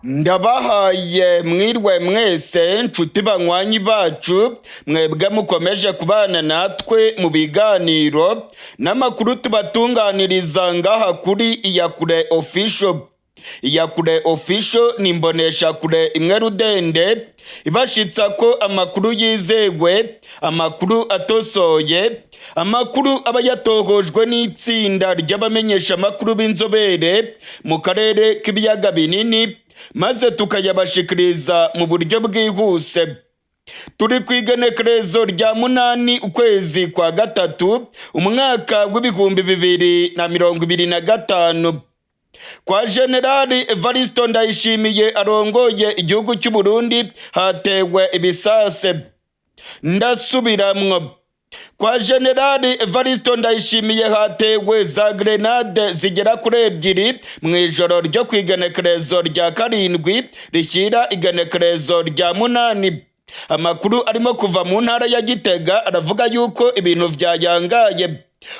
Ndabahaye mwirwe mwese nshuti banywanyi bacu mwebwe mukomeje kubana natwe mu biganiro n'amakuru tubatunganiriza ngaha kuri Iyakure Official. Iyakure Official ni imboneshakure imwe rudende ibashitsa ko amakuru yizewe, amakuru atosoye, amakuru aba yatohojwe n'itsinda ry'abamenyesha amakuru b'inzobere mu karere k'ibiyaga binini, maze tukayabashikiriza mu buryo bwihuse. Turi ku igenekerezo rya 8 ukwezi kwa gatatu umwaka w'ibihumbi 2025. Kwa Generali Evariste Ndayishimiye arongoye igihugu cy'u Burundi hatewe ibisase. Ndasubiramwo. Kwa Generali Evariste Ndayishimiye hatewe za grenade zigera kuri 2 mu ijoro ryo ku igenekerezo rya 7 rishyira igenekerezo rya 8. Amakuru arimo kuva mu ntara ya Gitega aravuga yuko ibintu byayangaye.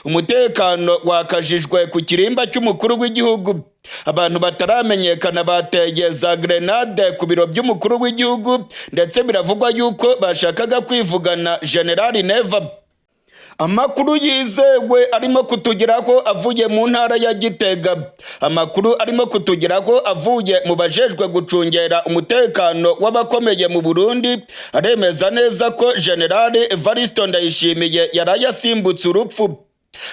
Umutekano wakajijwe ku kirimba cy'umukuru w'igihugu. Abantu bataramenyekana bateye za grenade ku biro by'umukuru w'igihugu, ndetse biravugwa yuko bashakaga kwivugana General Neva. Amakuru yizewe arimo kutugeraho avuye mu ntara ya Gitega. Amakuru arimo kutugeraho avuye mu bajejwe gucungera umutekano w'abakomeye mu Burundi aremeza neza ko General Evariste Ndayishimiye yarayasimbutse urupfu.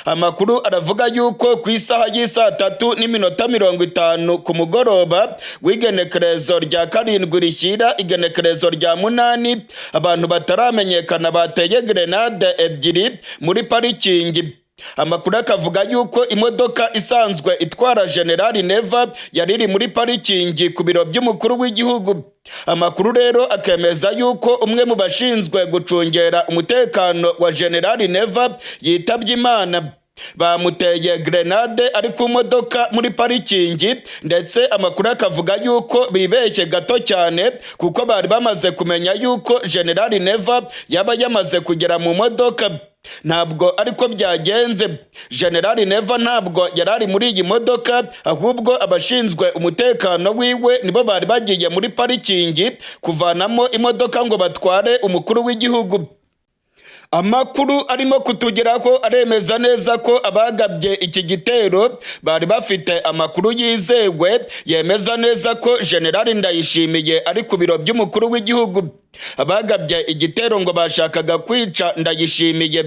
Amakuru aravuga yuko ku isaha y'isa 3:50 ku mugoroba w'igenekerezo rya 7 rishyira igenekerezo rya 8 abantu bataramenyekana bateye grenade 2 muri parikingi. Amakuru akavuga yuko imodoka isanzwe itwara General Neva yari iri muri parikingi ku biro by'umukuru w'igihugu. Amakuru rero akemeza yuko umwe mu bashinzwe gucungera umutekano wa General Neva yitabye Imana. Bamuteye grenade ari ku modoka muri parikingi, ndetse amakuru akavuga yuko bibeshye gato cyane kuko bari bamaze kumenya yuko General Neva yaba yamaze kugera mu modoka. Ntabwo ariko byagenze. General Neva ntabwo yarari muri iyi modoka, ahubwo abashinzwe umutekano wiwe nibo bari bagiye muri parikingi kuvanamo imodoka ngo batware umukuru w'igihugu. Amakuru arimo kutugeraho aremeza neza ko abagabye iki gitero bari bafite amakuru yizewe yemeza neza ko General Ndayishimiye ari ku biro by'umukuru w'igihugu. Abagabye igitero ngo bashakaga kwica Ndayishimiye.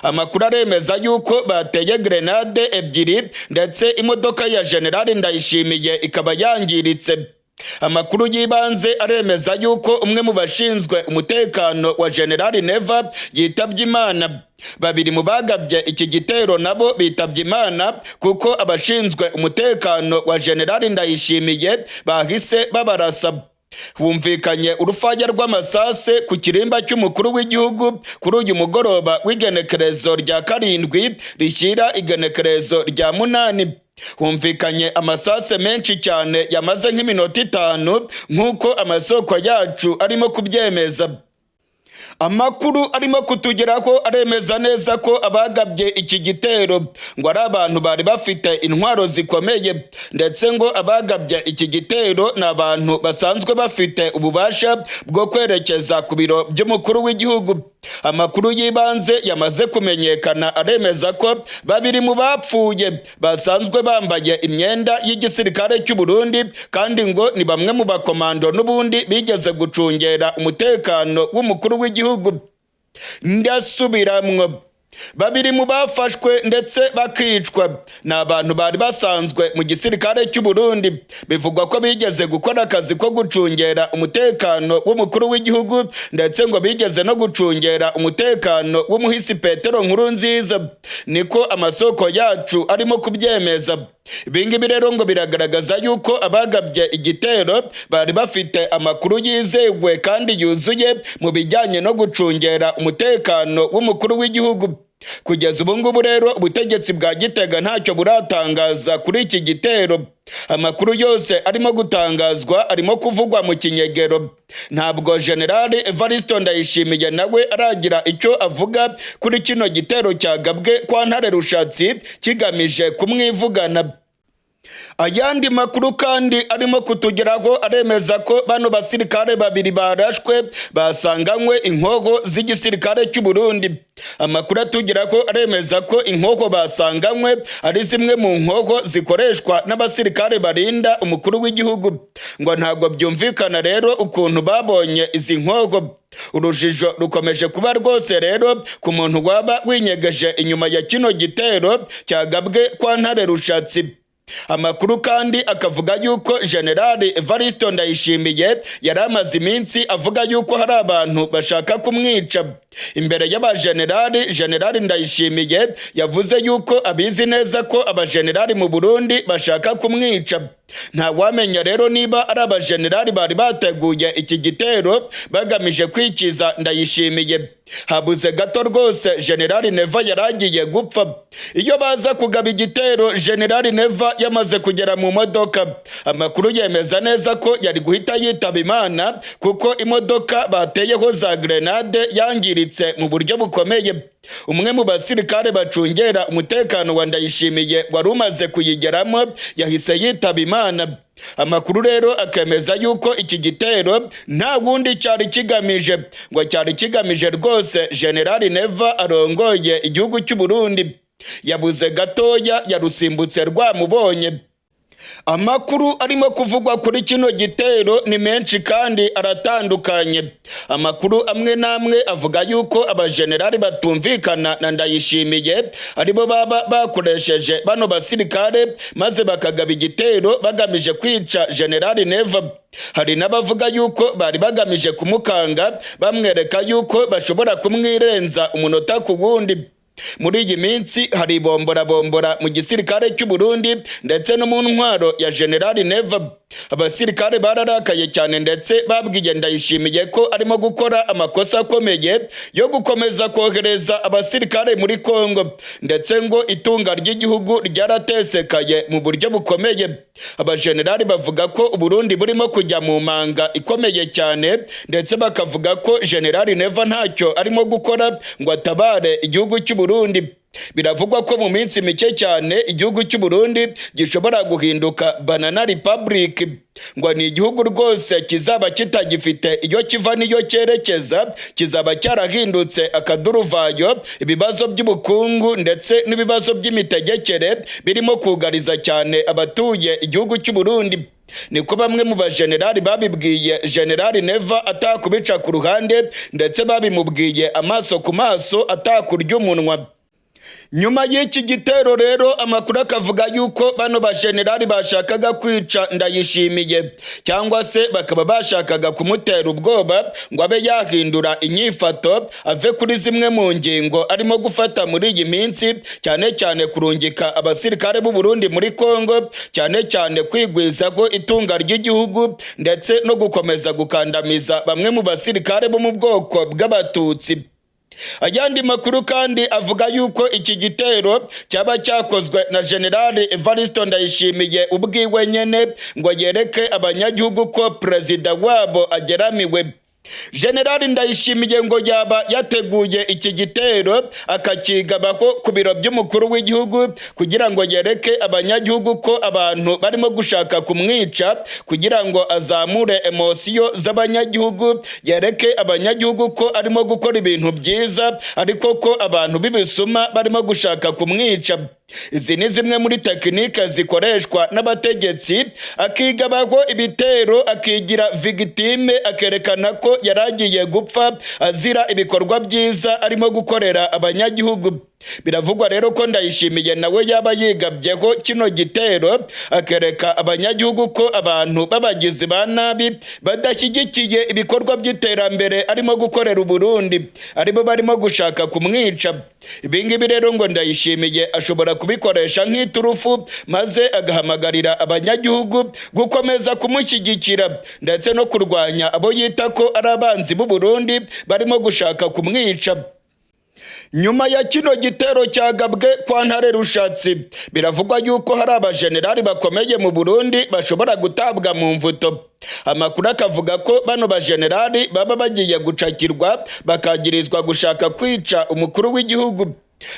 Amakuru aremeza yuko bateye grenade 2 ndetse imodoka ya General Ndayishimiye ikaba yangiritse. Amakuru yibanze aremeza yuko umwe mu bashinzwe umutekano wa General Neva yitabye Imana. Babiri mu bagabye iki gitero nabo bitabye Imana kuko abashinzwe umutekano wa General Ndayishimiye bahise babarasa. Humvikanye urufaya rw'amasase ku kirimba cy'umukuru w'igihugu kuri uyu mugoroba w'igenekerezo rya 7 rishyira igenekerezo rya 8. Humvikanye amasase menshi cyane yamaze nk'iminota 5 nk'uko amasoko yacu arimo kubyemeza. Amakuru arimo kutugeraho aremeza neza ko abagabye iki gitero ngo ari abantu bari bafite intwaro zikomeye, ndetse ngo abagabye iki gitero ni abantu basanzwe bafite ububasha bwo kwerekeza ku biro by'umukuru w'igihugu. Amakuru yibanze yamaze kumenyekana aremeza ko babiri mu bapfuye basanzwe bambaye imyenda y'igisirikare cy'u Burundi, kandi ngo ni bamwe mu bakomando n'ubundi bigeze gucungera umutekano w'umukuru w'igihugu. Ndasubiramwo. Babiri mu bafashwe ndetse bakicwa ni abantu bari basanzwe mu gisirikare cy'u Burundi. Bivugwa ko bigeze gukora akazi ko gucungera umutekano w'umukuru w'igihugu, ndetse ngo bigeze no gucungera umutekano w'umuhisi Petero Nkurunziza. Niko amasoko yacu arimo kubyemeza. Ibingibi rero ngo biragaragaza yuko abagabye igitero bari bafite amakuru yizewe kandi yuzuye mu bijyanye no gucungera umutekano w'umukuru w'igihugu. Kugeza ubu ngubu rero ubutegetsi bwa Gitega ntacyo buratangaza kuri iki gitero. Amakuru yose arimo gutangazwa arimo kuvugwa mu kinyegero. Ntabwo General Evariste Ndayishimiye nawe aragira icyo avuga kuri kino gitero cyagabwe kwa Ntare Rushatsi kigamije kumwivugana. ayandi makuru kandi arimo kutugeraho aremeza ko bano basirikare babiri barashwe basanganywe inkoho z'igisirikare cy'u Burundi. Amakuru atugeraho aremeza ko inkoho basanganywe ari zimwe mu nkoho zikoreshwa n'abasirikare barinda umukuru w'igihugu. Ngo ntabwo byumvikana rero ukuntu babonye izi nkoho. Urujijo rukomeje kuba rwose rero ku muntu waba winyegeje inyuma ya kino gitero cyagabwe kwa Ntare Rushatsi. Amakuru kandi akavuga yuko General Evariste Ndayishimiye yari amaze iminsi avuga yuko hari abantu bashaka kumwica. Imbere General Ndayishimiye yavuze yuko abizi neza ko abajenerali mu Burundi bashaka kumwica. Nta wamenya rero niba ari abajenerali bari bateguye iki gitero bagamije kwikiza Ndayishimiye. Habuze gato rwose General Neva yaragiye gupfa. Iyo baza kugaba igitero General Neva yamaze kugera mu modoka, amakuru yemeza neza ko yari guhita yitaba Imana kuko imodoka bateyeho za grenade yangiritse mu buryo bukomeye. Umwe mu basirikare bacungera umutekano wa Ndayishimiye wari umaze kuyigeramo yahise yitaba Imana. Amakuru rero akemeza yuko iki gitero nta wundi cyari kigamije, ngo cyari kigamije rwose General Neva arongoye igihugu cy'u Burundi. Yabuze gatoya yarusimbutse rwamubonye. Amakuru arimo kuvugwa kuri kino gitero ni menshi kandi aratandukanye. Amakuru amwe namwe avuga yuko abajenerali batumvikana na Ndayishimiye aribo baba bakoresheje bano basirikare maze bakagaba igitero bagamije kwica General Neva. Hari n'abavuga yuko bari bagamije kumukanga bamwereka yuko bashobora kumwirenza umunota ku wundi. Muri iyi minsi hari bombora mu gisirikare cy'u Burundi ndetse no mu ntwaro ya General Neva. Abasirikare bararakaye cyane ndetse babwiye Ndayishimiye ko arimo gukora amakosa akomeye yo gukomeza kohereza abasirikare muri Kongo, ndetse ngo itunga ry'igihugu ryaratesekaye mu buryo bukomeye. Abajenerali bavuga ko Burundi burimo kujya mu manga ikomeye cyane, ndetse bakavuga ko General Neva ntacyo arimo gukora ngo atabare igihugu cy'u Burundi. Biravugwa ko mu minsi mike cyane igihugu cy'u Burundi gishobora guhinduka Banana Republic. Ngo ni igihugu rwose kizaba kitagifite iyo kiva n'iyo cyerekeza, kizaba cyarahindutse akaduruvayo. Ibibazo by'ubukungu ndetse n'ibibazo by'imitegekere birimo kugariza cyane abatuye igihugu cy'u Burundi. Niko bamwe mu bajenerali babibwiye General Neva atakubica ku ruhande, ndetse babimubwiye amaso ku maso atakurya umunwa. Nyuma y'iki gitero rero amakuru akavuga yuko bano bajenerali bashakaga kwica Ndayishimiye, cyangwa se bakaba bashakaga kumutera ubwoba ngo abe yahindura inyifato ave kuri zimwe mu ngingo arimo gufata muri iyi minsi, cyane cyane kurungika abasirikare b'u Burundi muri Kongo, cyane cyane kwigwizaho itunga ry'igihugu ndetse no gukomeza gukandamiza bamwe mu basirikare bo mu bwoko bw'Abatutsi. Ayandi makuru kandi avuga yuko iki gitero cyaba cyakozwe na General Evariste Ndayishimiye ubwiwe nyene ngo yereke abanyagihugu ko perezida wabo ageramiwe. General Ndayishimiye ngo yaba yateguye iki gitero akakigabaho ku biro by'umukuru w'igihugu kugira ngo yereke abanyagihugu ko abantu barimo gushaka kumwica, kugira ngo azamure emosiyo z'abanyagihugu, yereke abanyagihugu ko arimo gukora ibintu byiza ariko ko abantu b'ibisuma barimo gushaka kumwica. Izi ni zimwe muri tekinike zikoreshwa n'abategetsi, akigabaho ibitero akigira victime, akerekana ko yaragiye gupfa azira ibikorwa byiza arimo gukorera abanyagihugu. Biravugwa rero ko Ndayishimiye nawe yaba yigabyeho kino gitero akereka abanyagihugu ko abantu b'abagizi ba nabi badashyigikiye ibikorwa by'iterambere arimo gukorera u Burundi aribo barimo gushaka kumwica. Ibingibi rero ngo Ndayishimiye ashobora kubikoresha nk'iturufu maze agahamagarira abanyagihugu gukomeza kumushyigikira ndetse no kurwanya abo yita ko ari abanzi b'u Burundi barimo gushaka kumwica. Nyuma ya kino gitero cyagabwe kwa Ntare Rushatsi, biravugwa yuko hari abajenerali bakomeye mu Burundi bashobora gutabwa mu mvuto. Amakuru akavuga ko bano bajenerali baba bagiye gucakirwa bakagirizwa gushaka kwica umukuru w'igihugu.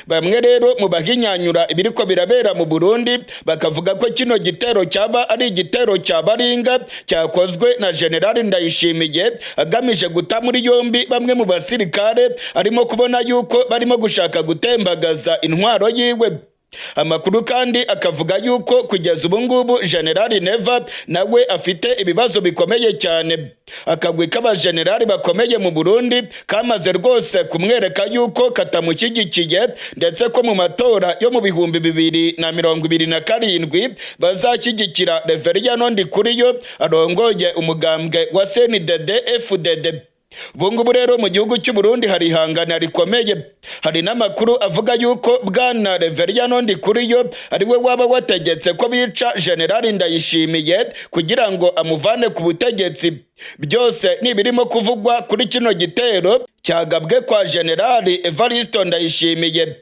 Bamwe rero mu bahinyanyura ibiriko birabera mu Burundi bakavuga ko kino gitero cyaba ari igitero cya baringa cyakozwe na General Ndayishimiye agamije guta muri yombi bamwe mu basirikare arimo kubona yuko barimo gushaka gutembagaza intwaro yiwe. Amakuru kandi akavuga yuko kugeza ubu ngubu General Neva nawe afite ibibazo bikomeye cyane. Akagwi k'abajenerali bakomeye mu Burundi kamaze rwose kumwereka yuko katamushyigikiye, ndetse ko mu matora yo mu 2027 bazashyigikira Reveriyano Ndikuriyo arongoye umugambwe wa CNDD FDD. Bungubu rero mu gihugu cy'u Burundi hari ihangana rikomeye. Hari n'amakuru avuga yuko bwana Reveriyano Ndikuriyo ari we waba wategetse ko bica General Ndayishimiye kugira ngo amuvane ku butegetsi. Byose ni birimo kuvugwa kuri kino gitero cyagabwe kwa General Evariste Ndayishimiye.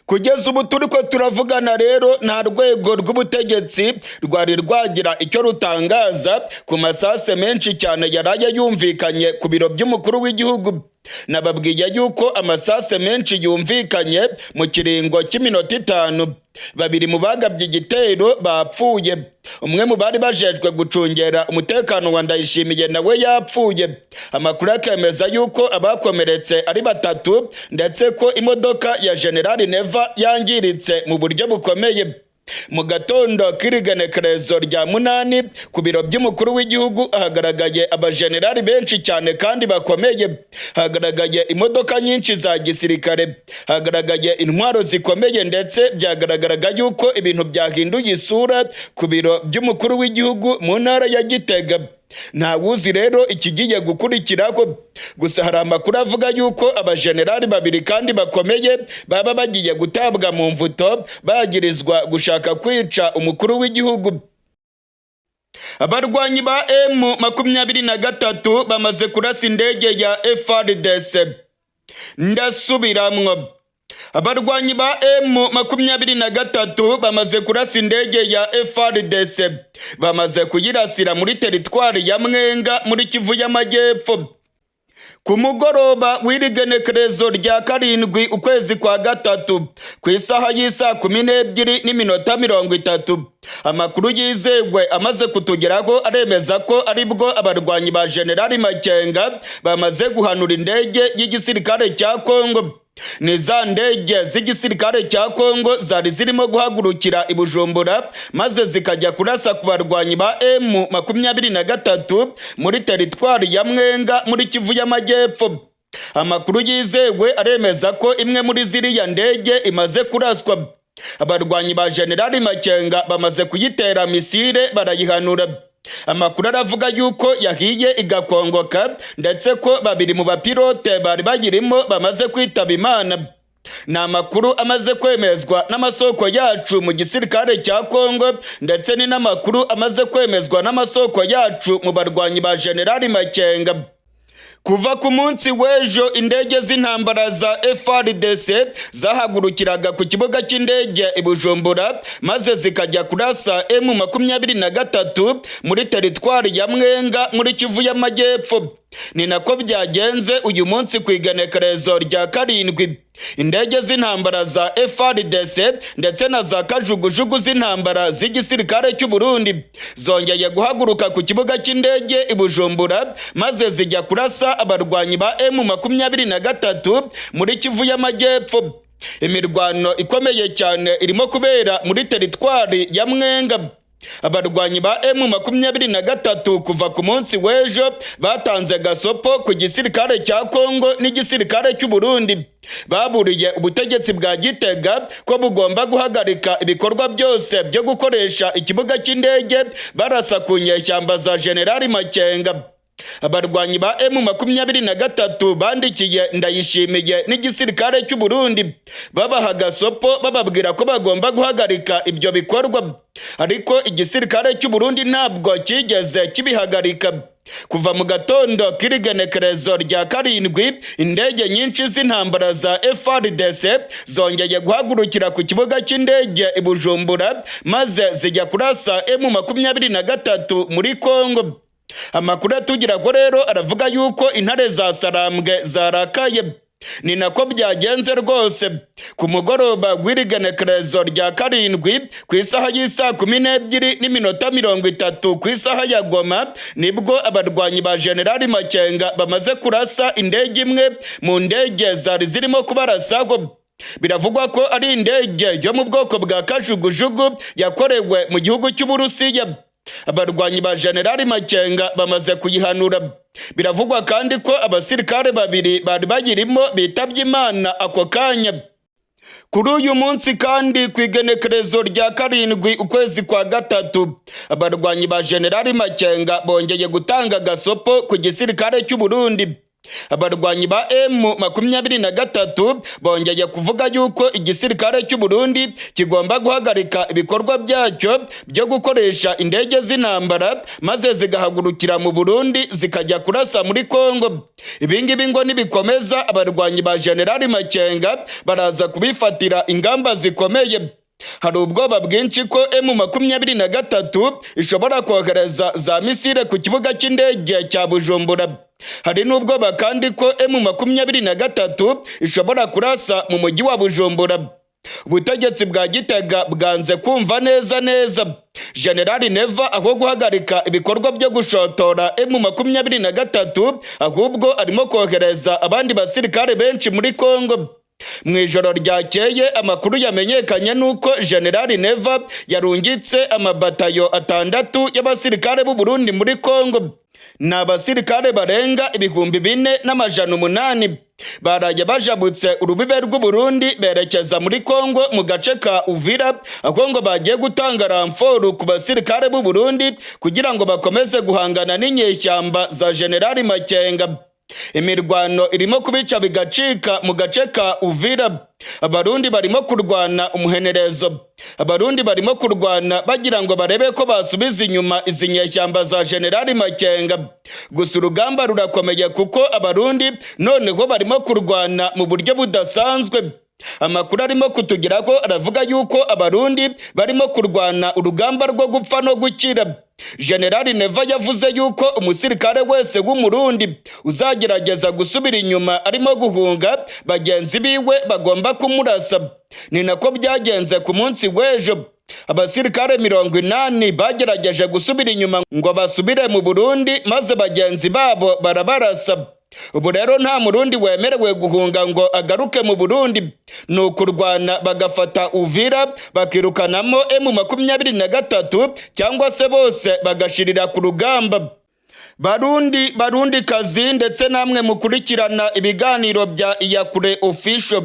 Kugeza ubu turiko turavugana rero nta rwego rw'ubutegetsi rwari rwagira icyo rutangaza ku masase menshi cyane yaraye yumvikanye ku biro by'umukuru w'igihugu. Nababwiye yuko amasase menshi yumvikanye mu kiringo cy'iminota 5. Babiri mu bagabye igitero bapfuye. Umwe mu bari bajejwe gucungera umutekano wa Ndayishimiye nawe yapfuye. Amakuru akemeza yuko abakomeretse ari 3 ndetse ko imodoka ya General Neva yangiritse mu buryo bukomeye. Mu gatondo k'irigenekerezo rya 8 ku biro by'umukuru w'igihugu hagaragaye abajenerali benshi cyane kandi bakomeye. Hagaragaye imodoka nyinshi za gisirikare, hagaragaye intwaro zikomeye, ndetse byagaragaraga yuko ibintu byahinduye isura ku biro by'umukuru w'igihugu mu ntara ya Gitega. Nta wuzi rero ikigiye gukurikiraho. Gusa hari amakuru avuga yuko abajenerali babiri kandi bakomeye baba bagiye gutabwa mu mvuto bagirizwa gushaka kwica umukuru w'igihugu. Abarwanyi ba M23 bamaze kurasa indege ya FARDC. Ndasubiramwo. Abarwanyi ba M23 bamaze kurasa indege ya FARDC. Bamaze kuyirasira muri teritwari ya Mwenga muri Kivu y'Amajyepfo. Ku mugoroba w'irigenekerezo rya 7 ukwezi kwa 3 ku isaha y'isa 12:30, amakuru yizewe amaze kutugeraho aremeza ko aribwo abarwanyi ba General Makenga bamaze guhanura indege y'igisirikare cya Kongo. Ni za ndege z'igisirikare cya Kongo zari zirimo guhagurukira i Bujumbura maze zikajya kurasa ku barwanyi ba M23 muri teritwari ya Mwenga muri Kivu y'Amajyepfo. Amakuru yizewe aremeza ko imwe muri ziriya ndege imaze kuraswa. Abarwanyi ba General Makenga bamaze kuyitera misile barayihanura. Amakuru aravuga yuko yahiye igakongoka, ndetse ko babiri mu bapilote bari bayirimo bamaze kwitaba Imana. Ni amakuru amaze kwemezwa n'amasoko yacu mu gisirikare cya Kongo, ndetse ni n'amakuru amaze kwemezwa n'amasoko yacu mu barwanyi ba General Makenga. Kuva ku munsi w'ejo indege z'intambara za FARDC zahagurukiraga ku kibuga cy'indege i Bujumbura maze zikajya kurasa M23 muri teritwari ya Mwenga muri Kivu y'Amajyepfo. Ni nako byagenze uyu munsi ku igenekerezo rya 7. Indege z'intambara za FARDC ndetse na za kajugujugu z'intambara z'igisirikare cy'u Burundi zongeye guhaguruka ku kibuga cy'indege i Bujumbura maze zijya kurasa abarwanyi ba M23 muri Kivu y'Amajyepfo. Imirwano ikomeye cyane irimo kubera muri teritwari ya Mwenga. Abarwanyi ba M23 kuva ku munsi w'ejo batanze gasopo ku gisirikare cya Kongo n'igisirikare cy'u Burundi. Baburiye ubutegetsi bwa Gitega ko bugomba guhagarika ibikorwa byose byo gukoresha ikibuga cy'indege barasa ku nyeshyamba za General Makenga. Abarwanyi ba M23 bandikiye Ndayishimiye n'igisirikare cy'u Burundi babaha gasopo bababwira ko bagomba guhagarika ibyo bikorwa, ariko igisirikare cy'u Burundi ntabwo kigeze kibihagarika. Kuva mu gatondo k'irigenekerezo rya 7 indege nyinshi z'intambara za FARDC zongeye guhagurukira ku kibuga cy'indege i Bujumbura maze zijya kurasa M23 muri Kongo. Amakuru atugira ko rero aravuga yuko intare za Sarambwe zarakaye. ni nako byagenze rwose. Ku mugoroba w'iri genekerezo rya karindwi ku isaha y'isa 12:30 ku isaha ya Goma nibwo abarwanyi ba Generali Makenga bamaze kurasa indege imwe mu ndege zari zirimo kubarasaho. Biravugwa ko ari indege yo mu bwoko bwa kajugujugu yakorewe mu gihugu cy'Uburusiya. Abarwanyi ba Generali Makenga bamaze kuyihanura. Biravugwa kandi ko abasirikare babiri bari bayirimo bitabye Imana ako kanya. Kuri uyu munsi kandi ku igenekerezo rya karindwi ukwezi kwa gatatu, abarwanyi ba Generali Makenga bongeye gutanga agasopo ku gisirikare cy'u Burundi. Abarwanyi ba M23 bongeye kuvuga yuko igisirikare cy'u Burundi kigomba guhagarika ibikorwa byacyo byo gukoresha indege z'intambara maze zigahagurukira mu Burundi zikajya kurasa muri Kongo. Ibingibi ngo nibikomeza abarwanyi ba Generali Makenga baraza kubifatira ingamba zikomeye. Hari ubwoba bwinshi ko M23 ishobora kohereza za misile ku kibuga cy'indege cya Bujumbura. Hari n'ubwoba kandi ko M23 ishobora kurasa mu mujyi wa Bujumbura. Ubutegetsi bwa Gitega bwanze kumva neza. Generali Neva aho guhagarika ibikorwa byo gushotora M23 ahubwo arimo kohereza abandi basirikare benshi muri Kongo. Mu ijoro ryakeye amakuru yamenyekanye nuko Generali Neva yarungitse amabatayo 6 y'abasirikare b'u Burundi muri Kongo. Na abasirikare barenga 4,800 baraye bajabutse urubibe rw'u Burundi berekeza muri Kongo mu gace ka Uvira, aho ngo bagiye gutanga ramforu ku basirikare b'u Burundi kugira ngo bakomeze guhangana n'inyeshyamba za Generali Makenga. Imirwano irimo kubica bigacika mu gace ka Uvira. Abarundi barimo kurwana umuhenerezo. Abarundi barimo kurwana bagira ngo barebe ko basubiza inyuma izi nyeshyamba za Generali Makenga. Gusa urugamba rurakomeye kuko abarundi noneho barimo kurwana mu buryo budasanzwe. Amakuru arimo kutugeraho aravuga yuko abarundi barimo kurwana urugamba rwo gupfa no gukira. Generali Neva yavuze yuko umusirikare wese w'umurundi uzagerageza gusubira inyuma arimo guhunga bagenzi biwe bagomba kumurasa. Ni nako byagenze ku munsi w'ejo. Abasirikare 80 bagerageje gusubira inyuma ngo basubire mu Burundi maze bagenzi babo barabarasa. Ubu rero nta murundi wemerewe guhunga ngo agaruke mu Burundi. Ni ukurwana bagafata Uvira bakirukanamo M23 cyangwa se bose bagashirira ku rugamba. Barundi kazi ndetse namwe mukurikirana ibiganiro bya Iyakure Official,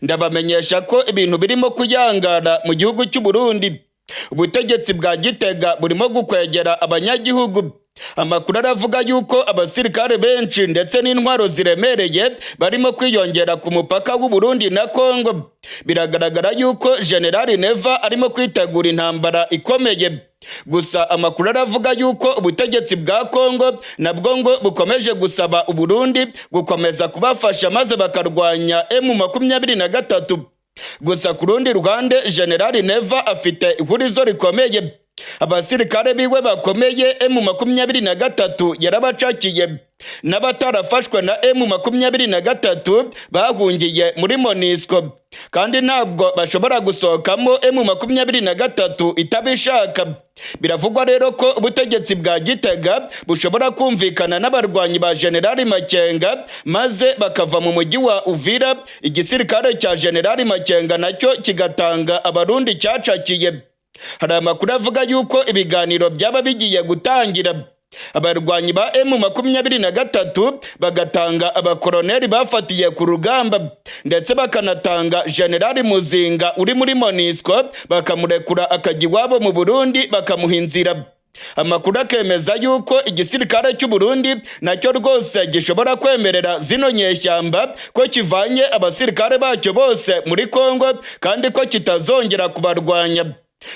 ndabamenyesha ko ibintu birimo kuyangara mu gihugu cy'u Burundi. Ubutegetsi bwa Gitega burimo gukwegera abanyagihugu. Amakuru aravuga yuko abasirikare benshi ndetse n'intwaro ziremereye barimo kwiyongera ku mupaka w'u Burundi na Kongo. Biragaragara yuko Generali Neva arimo kwitegura intambara ikomeye. Gusa amakuru aravuga yuko ubutegetsi bwa Kongo nabwo ngo bukomeje gusaba u Burundi gukomeza kubafasha maze bakarwanya M23. Gusa ku rundi ruhande Generali Neva afite ihurizo rikomeye. Abasirikare biwe bakomeye M23 yarabacakiye. N'abatarafashwe na M23 bahungiye muri Monisco, kandi ntabwo bashobora gusohokamo M23 itabishaka. Biravugwa rero ko ubutegetsi bwa Gitega bushobora kumvikana n'abarwanyi ba Generali Makenga maze bakava mu mujyi wa Uvira, igisirikare cya Generali Makenga nacyo kigatanga abarundi cyacakiye. Hari amakuru avuga yuko ibiganiro byaba bigiye gutangira. Abarwanyi ba M23 bagatanga abakoloneli bafatiye ku rugamba ndetse bakanatanga Generali Muzinga uri muri Monisco bakamurekura akajya iwabo mu Burundi bakamuha inzira. Amakuru akemeza yuko igisirikare cy'u Burundi nacyo rwose gishobora kwemerera zino nyeshyamba ko kivanye abasirikare bacyo bose muri Kongo kandi ko kitazongera kubarwanya.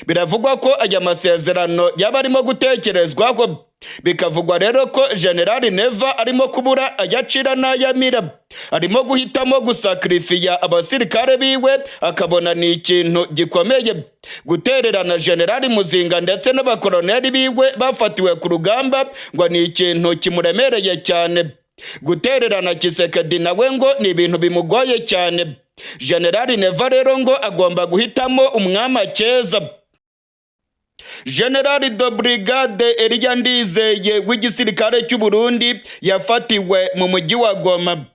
Biravugwa ko aya masezerano yaba arimo gutekerezwaho. Bikavugwa rero ko Generali Neva arimo kubura ayacira n'ayamira. Arimo guhitamo gusakrifiya abasirikare biwe, akabona ni ikintu gikomeye. Gutererana Generali Muzinga ndetse n'abakoloneli biwe bafatiwe ku rugamba ngo ni ikintu kimuremereye cyane. gutererana Tshisekedi nawe ngo ni ibintu bimugoye cyane. General Neva rero ngo agomba guhitamo umwami akeza. General de Brigade Elia Ndizeye w'igisirikare cy'u Burundi yafatiwe mu mujyi wa Goma.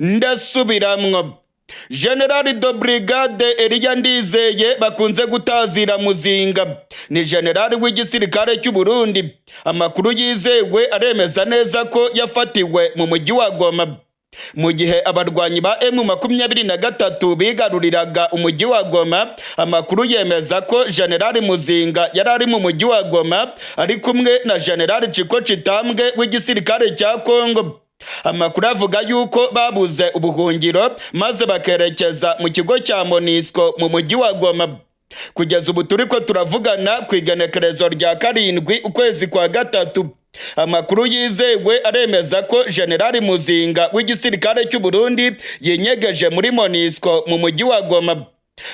Ndasubiramwo. General de Brigade Elia Ndizeye bakunze gutazira Muzinga ni general w'igisirikare cy'u Burundi. Amakuru yizewe aremeza neza ko yafatiwe mu mujyi wa Goma mu gihe abarwanyi ba M23 bigaruriraga umujyi wa Goma. Amakuru yemeza ko General Muzinga yari ari mu mujyi wa Goma ari kumwe na General Chiko Chitambwe w'igisirikare cya Kongo. Amakuru avuga yuko babuze ubuhungiro maze bakerekeza mu kigo cya MONUSCO mu mujyi wa Goma. Kugeza ubu turiko turavugana ku igenekerezo rya 7 ukwezi kwa gatatu. Amakuru yizewe aremeza ko General Muzinga w'igisirikare cy'u Burundi yenyegeje muri MONUSCO mu mujyi wa Goma.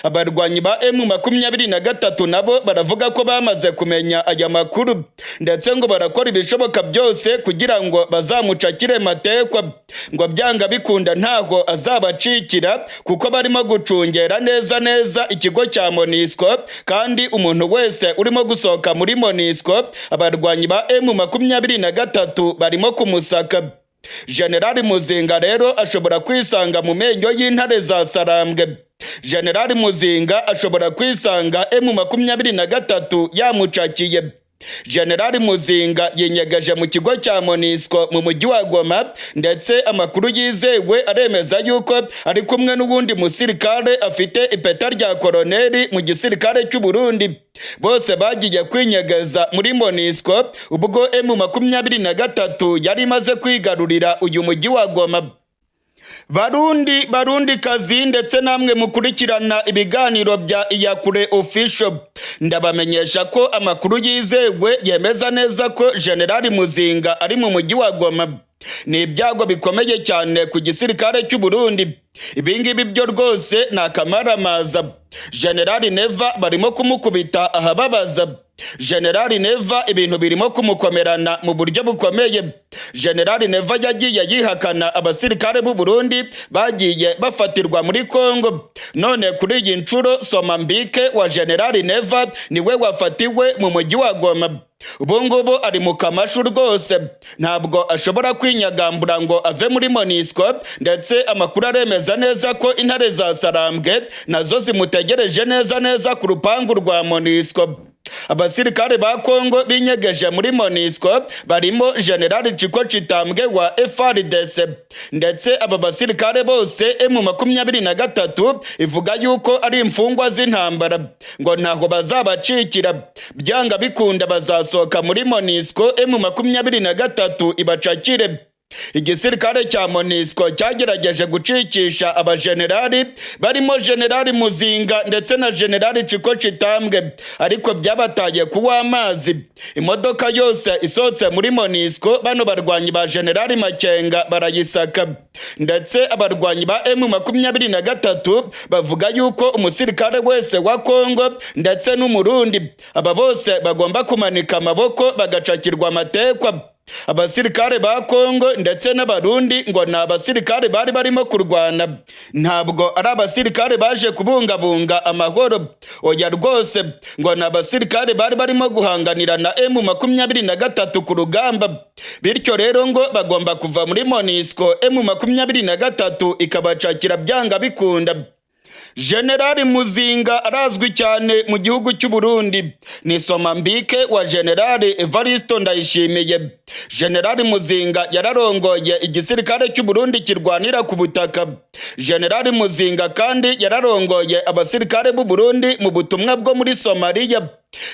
Abarwanyi ba M23 nabo baravuga ko bamaze kumenya aya makuru ndetse ngo barakora ibishoboka byose kugira ngo bazamucakire matekwa, ngo byanga bikunda ntaho azabacikira kuko barimo gucungera neza ikigo cya MONUSCO, kandi umuntu wese urimo gusohoka muri MONUSCO abarwanyi ba M23 barimo kumusaka. General Muzinga rero ashobora kwisanga mu menyo y'intare za Sarambwe. General Muzinga ashobora kwisanga M23 yamucakiye. General Muzinga yenyegeje mu kigo cya MONUSCO mu mujyi wa Goma ndetse amakuru yizewe aremeza yuko ari kumwe n'ubundi musirikare afite ipeta rya koloneli mu gisirikare cy'u Burundi. Bose bagiye kwinyegeza muri MONUSCO ubwo M23 yari imaze kwigarurira uyu mujyi wa Goma. Barundi kazi ndetse namwe mukurikirana ibiganiro bya Iyakure Official, ndabamenyesha ko amakuru yizewe yemeza neza ko General Muzinga ari mu mujyi wa Goma. Ni ibyago bikomeye cyane ku gisirikare cy'u Burundi. Ibingibi byo rwose ni akamaramaza. General Neva barimo kumukubita ahababaza. General Neva ibintu birimo kumukomerana mu buryo bukomeye. General Neva yagiye yihakana abasirikare b'u Burundi bagiye bafatirwa muri Kongo. None kuri iyi nshuro Somambike wa General Neva niwe wafatiwe mu mujyi wa Goma. Ubungubu ari mu kamashu rwose, ntabwo ashobora kwinyagambura ngo ave muri MONUSCO, ndetse amakuru aremeza neza ko intare za Sarambwe nazo zimutegereje neza ku rupangu rwa MONUSCO. Abasirikare ba Kongo binyegeje muri MONUSCO barimo General Chiko Chitambwe wa FARDC, ndetse aba basirikare bose M23 ivuga yuko ari imfungwa z'intambara, ngo ntaho bazabacikira. Byanga bikunda bazasohoka muri MONUSCO M23 ibacakire. Igisirikare cya MONUSCO cyagerageje gucikisha abajenerali barimo General Muzinga ndetse na General Chiko Chitambwe, ariko byabataye kuwa amazi. Imodoka yose isohotse muri MONUSCO bano barwanyi ba General Makenga barayisaka, ndetse abarwanyi ba M23 bavuga yuko umusirikare wese wa Kongo ndetse n'umurundi aba bose bagomba kumanika amaboko bagacakirwa amatekwa. Abasirikare ba Kongo ndetse n'abarundi ngo ni abasirikare bari barimo kurwana, ntabwo ari abasirikare baje kubungabunga amahoro. Oya rwose, ngo ni abasirikare bari barimo guhanganira na M23 ku rugamba. Bityo rero ngo bagomba kuva muri MONUSCO, M23 ikabacakira byanga bikunda. General Muzinga arazwi cyane mu gihugu cy'u Burundi, ni Somambike wa General Evaristo Ndayishimiye. General Muzinga yararongoye igisirikare cy'u Burundi kirwanira ku butaka. General Muzinga kandi yararongoye abasirikare b'u Burundi mu butumwa bwo muri Somalia.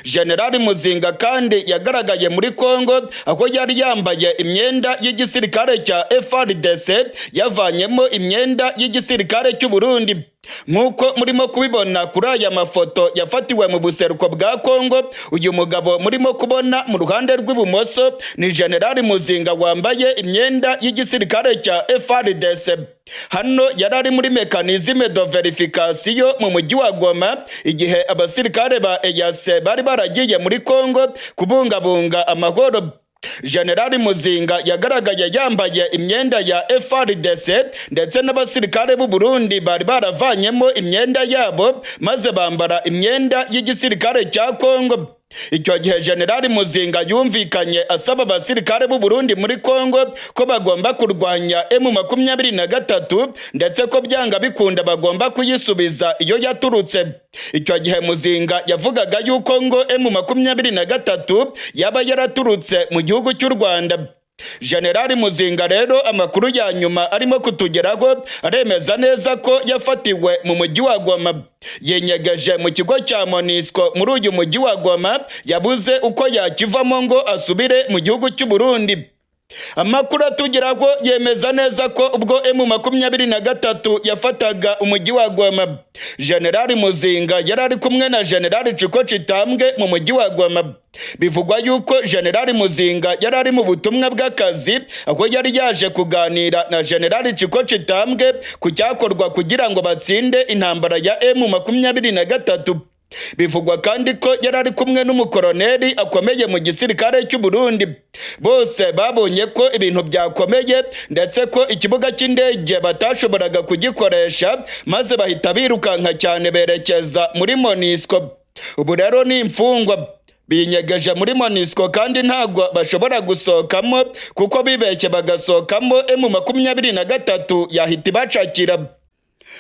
General Muzinga kandi yagaragaye muri Kongo aho yari yambaye imyenda y'igisirikare cya FARDC yavanyemo imyenda y'igisirikare cy'u Burundi. Nkuko murimo kubibona kuri aya mafoto yafatiwe mu buseruko bwa Kongo, uyu mugabo murimo kubona mu ruhande rw'ibumoso ni General Muzinga wambaye imyenda y'igisirikare cya FARDC. Hano yarari muri mekanizme de verification mu mujyi wa Goma igihe abasirikare ba EAC bari baragiye muri Kongo kubungabunga amahoro. Generali Muzinga yagaragaye yambaye imyenda ya FARDC ndetse n'abasirikare b'u Burundi bari baravanyemo imyenda yabo maze bambara imyenda y'igisirikare cya Kongo. Icyo gihe Generali Muzinga yumvikanye asaba abasirikare b'u Burundi muri Kongo ko bagomba kurwanya M23 ndetse ko byanga bikunda bagomba kuyisubiza iyo yaturutse. Icyo gihe Muzinga yavugaga yuko ngo M23 yaba yaraturutse mu gihugu cy'u Rwanda. Generali Muzinga rero amakuru ya nyuma arimo kutugeraho aremeza neza ko yafatiwe mu mujyi wa Goma. Yenyegeje mu kigo cya MONUSCO muri uyu mujyi wa Goma, yabuze uko yakivamo ngo asubire mu gihugu cy'u Burundi. Amakuru atugeraho yemeza neza ko ubwo M23 yafataga umujyi wa Goma, Generali Muzinga yari ari kumwe na Generali Chiko Chitambwe mu mujyi wa Goma. Bivugwa yuko Generali Muzinga yari ari mu butumwa bw'akazi, aho yari yaje kuganira na Generali Chiko Chitambwe ku cyakorwa kugira ngo batsinde intambara ya M23. Bivugwa kandi ko yari ari kumwe n'umukoloneli akomeye mu gisirikare cy'u Burundi. Bose babonye ko ibintu byakomeye ndetse ko ikibuga cy'indege batashoboraga kugikoresha, maze bahita birukanka cyane berekeza muri MONUSCO. Ubu rero ni imfungwa binyegeje muri MONUSCO kandi ntabwo bashobora gusohokamo, kuko bibeshye bagasohokamo M23 yahita ibacakira.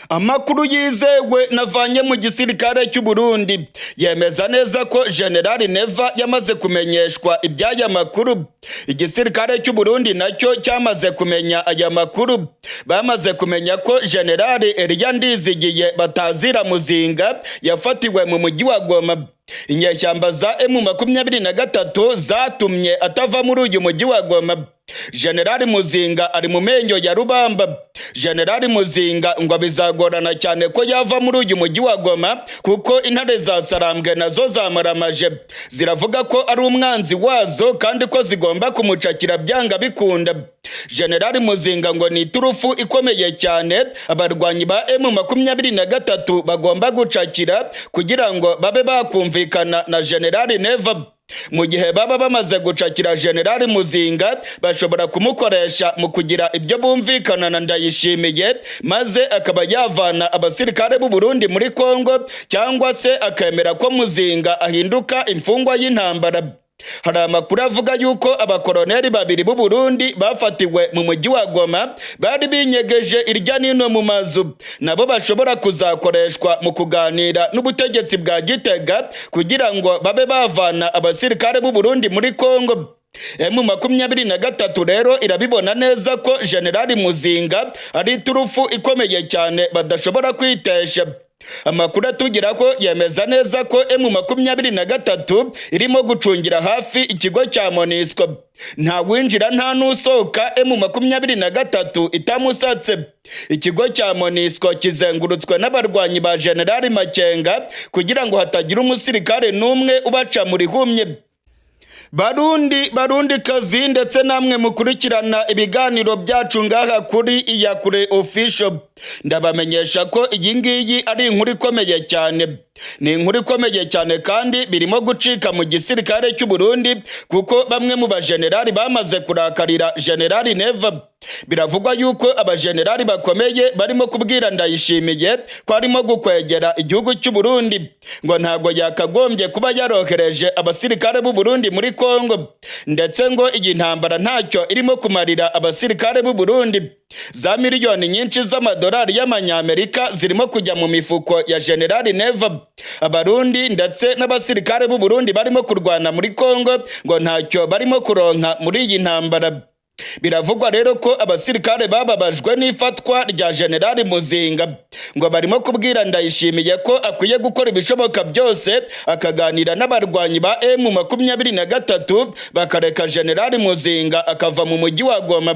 Amakuru yizewe navanye mu gisirikare cy'u Burundi yemeza neza ko Generali Neva yamaze kumenyeshwa iby'aya makuru. Igisirikare cy'u Burundi nacyo cyamaze kumenya aya makuru. Bamaze kumenya ko Generali Elia Ndizigiye batazira Muzinga yafatiwe mu mujyi wa Goma. Inyeshyamba za M23 zatumye atava muri uyu mujyi wa Goma. Generali Muzinga ari mu menyo ya rubamba. Generali Muzinga ngo bizagorana cyane ko yava muri uyu mujyi wa Goma, kuko intare za Sarambwe nazo zamaramaje ziravuga ko ari umwanzi wazo kandi ko zigomba kumucakira byanga bikunda. Generali Muzinga ngo ni turufu ikomeye cyane abarwanyi ba M23 bagomba gucakira kugira ngo babe bakumvikana na Generali Neva. Mu gihe baba bamaze gucakira Generali Muzinga, bashobora kumukoresha mu kugira ibyo bumvikana na Ndayishimiye, maze akaba yavana abasirikare b'u Burundi muri Kongo, cyangwa se akemera ko Muzinga ahinduka imfungwa y'intambara. Hari amakuru avuga yuko abakoloneli babiri b'u Burundi bafatiwe mu mujyi wa Goma bari binyegeje irya nino mu mazu, nabo bashobora kuzakoreshwa mu kuganira n'ubutegetsi bwa Gitega kugira ngo babe bavana abasirikare b'u Burundi muri Kongo. M23 rero irabibona neza ko Generali Muzinga ari turufu ikomeye cyane badashobora kwitesha. Amakuru atugira ko yemeza neza ko M23 irimo gucungira hafi ikigo cya MONUSCO. Nta winjira nta nusohoka M23 itamusatse. Ikigo cya MONUSCO kizengurutswe n'abarwanyi ba Generali Makenga kugira ngo hatagira umusirikare n'umwe ubaca muri humye. Barundi kazi ndetse namwe mukurikirana ibiganiro byacu ngaha kuri Iyakure Official, ndabamenyesha ko iyi ngiyi ari inkuru ikomeye cyane. Ni inkuru ikomeye cyane kandi birimo gucika mu gisirikare cy'u Burundi, kuko bamwe mu bajenerali bamaze kurakarira Generali Neva. Biravugwa yuko abajenerali bakomeye barimo kubwira Ndayishimiye ko arimo gukwegera igihugu cy'u Burundi, ngo ntabwo yakagombye kuba yarohereje abasirikare b'u Burundi muri Kongo, ndetse ngo iyi ntambara ntacyo irimo kumarira abasirikare b'u Burundi. Za miliyoni nyinshi z'amadolari y'amanyamerika zirimo kujya mu mifuko ya Generali Neva. Abarundi ndetse n'abasirikare b'u Burundi barimo kurwana muri Kongo ngo ntacyo barimo kuronka muri iyi ntambara. Biravugwa rero ko abasirikare bababajwe n'ifatwa rya Generali Muzinga, ngo barimo kubwira Ndayishimiye ko akwiye gukora ibishoboka byose akaganira n'abarwanyi ba M23 bakareka Generali Muzinga akava mu mujyi wa Goma.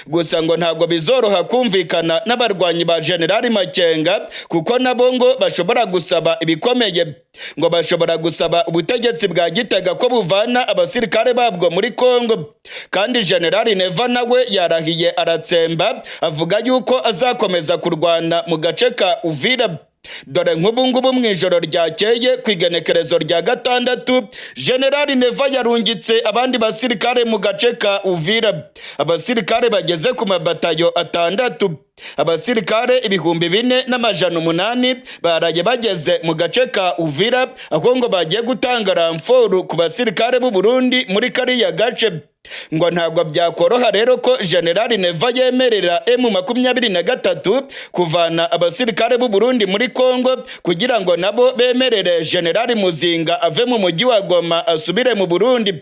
Gusa ngo ntabwo bizoroha kumvikana n'abarwanyi ba Generali Makenga, kuko nabo ngo bashobora gusaba ibikomeye. Ngo bashobora gusaba ubutegetsi bwa Gitega ko buvana abasirikare babwo muri Kongo, kandi Generali Neva nawe yarahiye aratsemba avuga yuko azakomeza kurwana mu gace ka Uvira. dore nk'ubu ngubu mu ijoro ryakeye ku igenekerezo rya gatandatu General Neva yarungitse abandi basirikare mu gace ka Uvira. Abasirikare bageze ku mabatayo 6, abasirikare 4,800 baraye bageze mu gace ka Uvira, aho ngo bagiye gutanga ramforu ku basirikare b'u Burundi muri kariya gace. Ngo ntabwo byakoroha rero ko General Neva yemerera M23 kuvana abasirikare b'u Burundi muri Kongo kugira ngo nabo bemerere General Muzinga ave mu mujyi wa Goma asubire mu Burundi.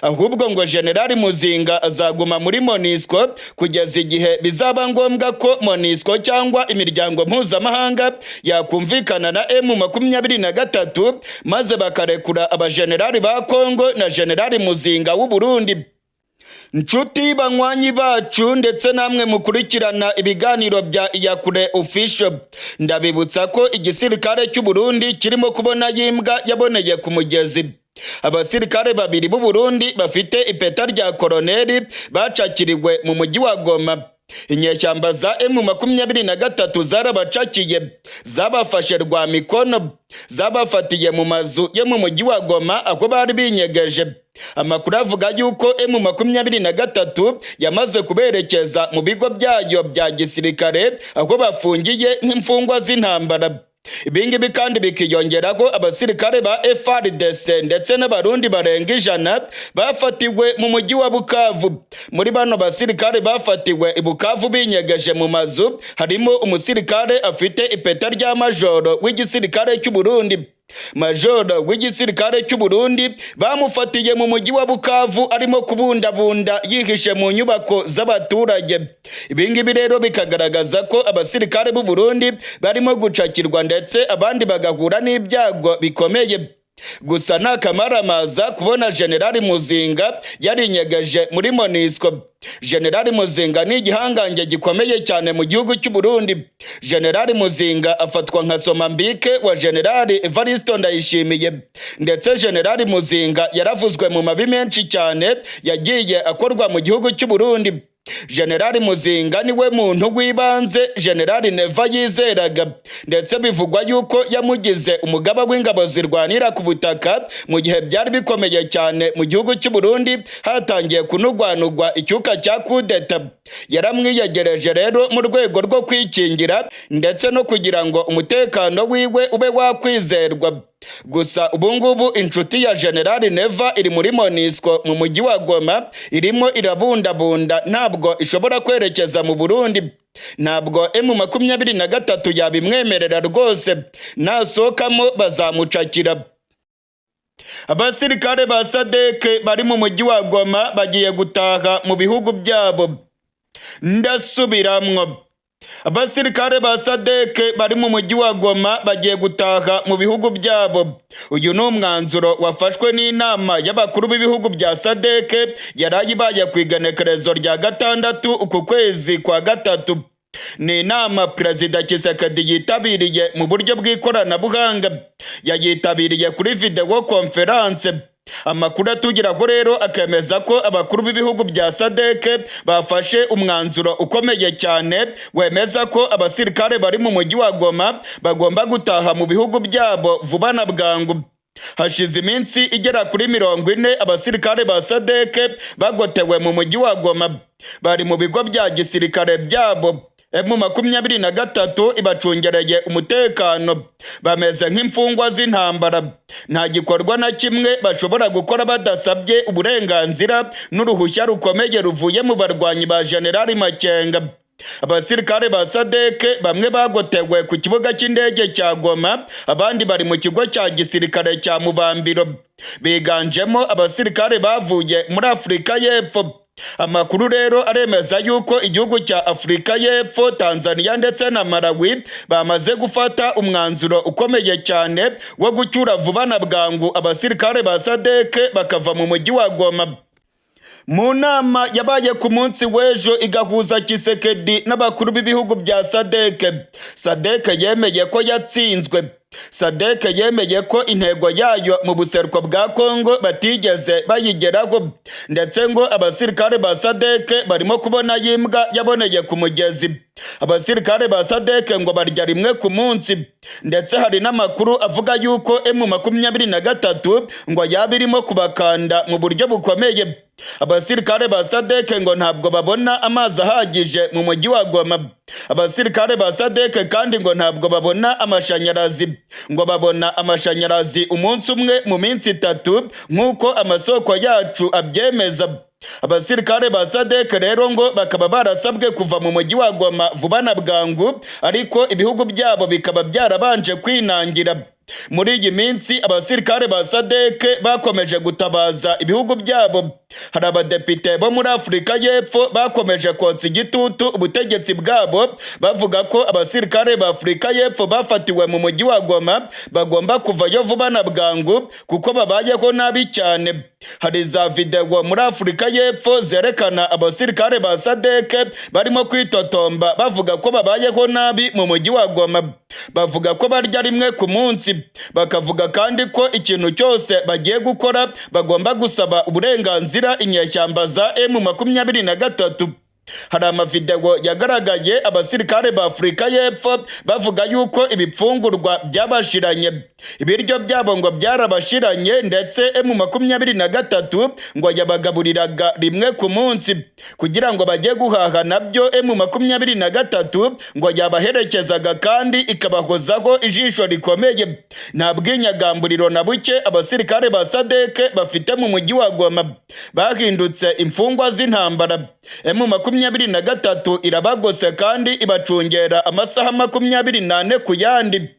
Ahubwo ngo General Muzinga azaguma muri MONUSCO kugeza igihe bizaba ngombwa ko MONUSCO cyangwa imiryango mpuzamahanga yakumvikana na M23 maze bakarekura abajenerali ba Kongo na General Muzinga w'u Burundi. Nshuti banywanyi bacu ndetse namwe mukurikirana ibiganiro bya Iyakure Official, ndabibutsa ko igisirikare cy'u Burundi kirimo kubona yimbwa yaboneye ku mugezi. Abasirikare 2 b'u Burundi bafite ipeta rya koloneli bacakiriwe mu mujyi wa Goma. Inyeshyamba za M23 zarabacakiye, zabafashe rwa mikono, zabafatiye mu mazu yo mu mujyi wa Goma aho bari binyegeje. Amakuru avuga yuko M23 yamaze kuberekeza mu bigo byayo bya gisirikare aho bafungiye nk'imfungwa z'intambara. Ibingibi kandi bikiyongeraho abasirikare ba FARDC ndetse n'abarundi barenga 100 bafatiwe mu mujyi wa Bukavu. Muri bano basirikare bafatiwe i Bukavu binyegeje mu mazu harimo umusirikare afite ipeta rya majoro w'igisirikare cy'u Burundi. Majoro w'igisirikare cy'u Burundi bamufatiye mu mujyi wa Bukavu arimo kubundabunda yihishe mu nyubako z'abaturage. Ibingibi rero bikagaragaza ko abasirikare b'u Burundi barimo gucakirwa ndetse abandi bagahura n'ibyago bikomeye. Gusa nakamaramaza kubona General Muzinga yarinyegeje muri MONUSCO. General Muzinga ni igihangange gikomeye cyane mu gihugu cy'u Burundi. General Muzinga afatwa nka Somambike wa General Evaristo Ndayishimiye. Ndetse General Muzinga yaravuzwe mu mabi menshi cyane yagiye akorwa mu gihugu cy'u Burundi. General Muzinga niwe muntu w'ibanze General Neva yizeraga, ndetse bivugwa yuko yamugize umugaba w'ingabo zirwanira ku butaka mu gihe byari bikomeye cyane mu gihugu cy'u Burundi hatangiye kunugwanugwa icyuka cya kudeta. Yaramwiyegereje rero mu rwego rwo kwikingira ndetse no kugira ngo umutekano wiwe ube wakwizerwa. Gusa ubungubu inshuti ya General Neva iri muri MONUSCO mu mujyi wa Goma, irimo irabundabunda, ntabwo ishobora kwerekeza mu Burundi. Ntabwo M23 yabimwemerera rwose, nasohokamo bazamucakira. Abasirikare ba SADC bari mu mujyi wa Goma bagiye gutaha mu bihugu byabo. Ndasubiramwo, abasirikare ba SADC bari mu mujyi wa Goma bagiye gutaha mu bihugu byabo. Uyu ni umwanzuro wafashwe n'inama y'abakuru b'ibihugu bya SADC yarayibaye ku igenekerezo rya 6 uku kwezi kwa 3. Ni inama Perezida Tshisekedi yitabiriye mu buryo bw'ikoranabuhanga, yayitabiriye kuri video conference. Amakuru atugeraho rero akemeza ko abakuru b'ibihugu bya SADC bafashe umwanzuro ukomeye cyane wemeza ko abasirikare bari mu mujyi wa Goma bagomba gutaha mu bihugu byabo vuba na bwangu. Hashize iminsi igera kuri 40 abasirikare ba SADC bagotewe mu mujyi wa Goma, bari mu bigo bya gisirikare byabo. M23 ibacungereye umutekano, bameze nk'imfungwa z'intambara. Nta gikorwa na kimwe bashobora gukora badasabye uburenganzira n'uruhushya rukomeye ruvuye mu barwanyi ba General Makenga. Abasirikare ba SADC bamwe bagotewe ku kibuga cy'indege cya Goma, abandi bari mu kigo cya gisirikare cya Mubambiro. Biganjemo abasirikare bavuye muri Afurika y'Epfo. Amakuru rero aremeza yuko igihugu cya Afurika y'Epfo, Tanzania ndetse na Malawi bamaze gufata umwanzuro ukomeye cyane wo gucyura vuba na bwangu abasirikare ba SADC bakava mu mujyi wa Goma. Mu nama yabaye ku munsi w'ejo igahuza Tshisekedi n'abakuru b'ibihugu bya SADC, SADC yemeye ko yatsinzwe. SADC yemeye ko intego yayo mu buseruko bwa Kongo batigeze bayigeraho, ndetse ngo abasirikare ba SADC barimo kubona yimbwa yaboneye ku mugezi. Abasirikare ba SADC ngo barya rimwe ku munsi, ndetse hari n'amakuru avuga yuko M23 ngo yaba irimo kubakanda mu buryo bukomeye. Abasirikare ba SADC ngo ntabwo babona amazi ahagije mu mujyi wa Goma. Abasirikare ba SADC kandi ngo ntabwo babona amashanyarazi, ngo babona amashanyarazi umunsi umwe mu minsi 3 nk'uko amasoko yacu abyemeza. Abasirikare ba SADC rero ngo bakaba barasabwe kuva mu mujyi wa Goma vuba na bwangu, ariko ibihugu byabo bikaba byarabanje kwinangira. Muri iyi minsi abasirikare ba SADC bakomeje gutabaza ibihugu byabo. Hari abadepite bo muri Afurika y'Epfo bakomeje kotsa igitutu ubutegetsi bwabo, bavuga ko abasirikare ba Afurika y'Epfo bafatiwe mu mujyi wa Goma bagomba kuvayo vuba na bwangu kuko babayeho nabi cyane. Hari za video muri Afurika y'Epfo zerekana abasirikare ba SADC barimo kwitotomba bavuga ko babayeho nabi mu mujyi wa Goma. Bavuga ko barya rimwe ku munsi, bakavuga kandi ko ikintu cyose bagiye gukora bagomba gusaba uburenganzira inyeshyamba za M23. Hari amavideo yagaragaye abasirikare ba Afurika y'Epfo bavuga yuko ibipfungurwa byabashiranye, ibiryo byabo ngo byarabashiranye, ndetse M23 ngo yabagaburiraga rimwe ku munsi. Kugira ngo bajye guhaha nabyo M23 ngo yabaherekezaga kandi ikabahozaho ijisho rikomeye. Nta bwinyagamburiro na buke abasirikare ba SADC bafite mu mujyi wa Goma, bahindutse imfungwa z'intambara. M23 irabagose kandi ibacungera amasaha 24 ku yandi.